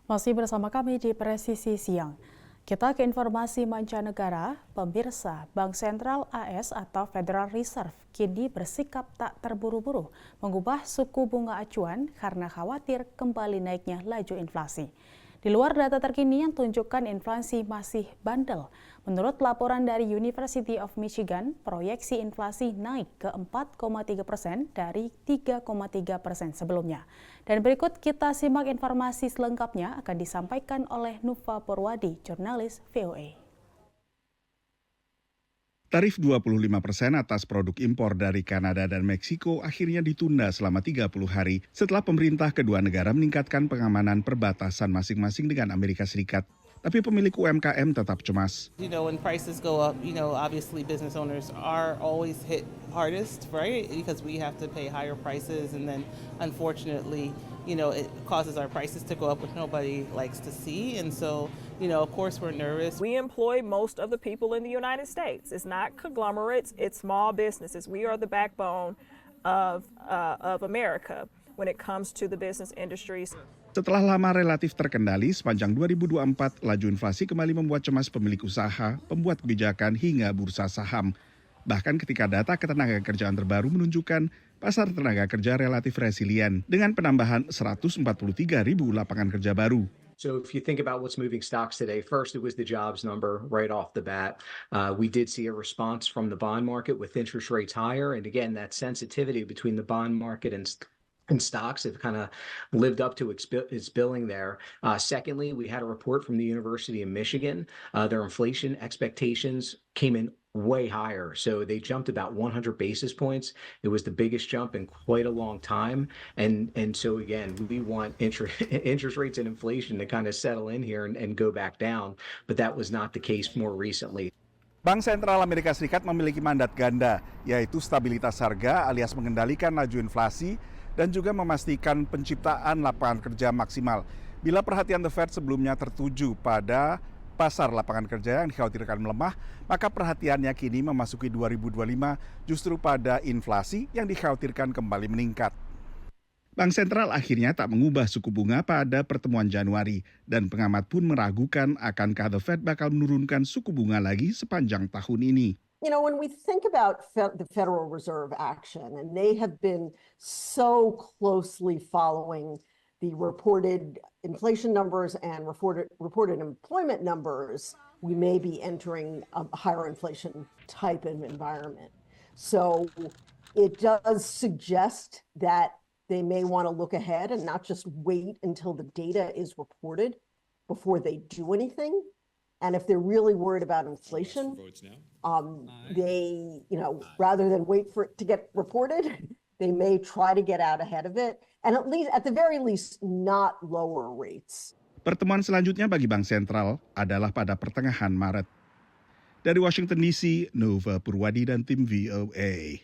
Masih bersama kami di Presisi Siang. Kita ke informasi mancanegara, pemirsa, Bank Sentral AS atau Federal Reserve kini bersikap tak terburu-buru mengubah suku bunga acuan karena khawatir kembali naiknya laju inflasi. Di luar data terkini yang tunjukkan inflasi masih bandel. Menurut laporan dari University of Michigan, proyeksi inflasi naik ke 4,3% dari 3,3% sebelumnya. Dan berikut kita simak informasi selengkapnya akan disampaikan oleh Nufa Purwadi, jurnalis VOA. Tarif 25% atas produk impor dari Kanada dan Meksiko akhirnya ditunda selama 30 hari setelah pemerintah kedua negara meningkatkan pengamanan perbatasan masing-masing dengan Amerika Serikat. Tapi pemilik UMKM tetap cemas. When prices go up, obviously business owners are always hit hardest, right? Because we have to pay higher prices, and then unfortunately, it causes our prices to go up, which nobody likes to see. And so, of course, we're nervous. We employ most of the people in the United States. It's not conglomerates, it's small businesses. We are the backbone of America when it comes to the business industries. Setelah lama relatif terkendali, sepanjang 2024, laju inflasi kembali membuat cemas pemilik usaha, pembuat kebijakan, hingga bursa saham. Bahkan ketika data ketenagakerjaan terbaru menunjukkan pasar tenaga kerja relatif resilient dengan penambahan 143.000 lapangan kerja baru. So if you think about what's moving stocks today, first it was the jobs number right off the bat. We did see a response from the bond market with interest rates higher. And again, that sensitivity between the bond market and stocks have kind of lived up to its billing there. Secondly, we had a report from the University of Michigan. Their inflation expectations came in way higher. So they jumped about 100 basis points. It was the biggest jump in quite a long time. And so again, we want interest rates and inflation to kind of settle in here and go back down. But that was not the case more recently. Bank Sentral Amerika Serikat memiliki mandat ganda, yaitu stabilitas harga alias mengendalikan laju inflasi dan juga memastikan penciptaan lapangan kerja maksimal. Bila perhatian The Fed sebelumnya tertuju pada pasar lapangan kerja yang dikhawatirkan melemah, maka perhatiannya kini memasuki 2025 justru pada inflasi yang dikhawatirkan kembali meningkat. Bank Sentral akhirnya tak mengubah suku bunga pada pertemuan Januari dan pengamat pun meragukan akankah The Fed bakal menurunkan suku bunga lagi sepanjang tahun ini. When we think about the Federal Reserve action, and they have been so closely following the reported inflation numbers and reported employment numbers, we may be entering a higher inflation type of environment. So it does suggest that they may want to look ahead and not just wait until the data is reported before they do anything. And if they're really worried about inflation, they, rather than wait for it to get reported, they may try to get out ahead of it, and at the very least, not lower rates. Pertemuan selanjutnya bagi Bank Sentral adalah pada pertengahan Maret. Dari Washington DC, Nova Purwadi dan tim VOA.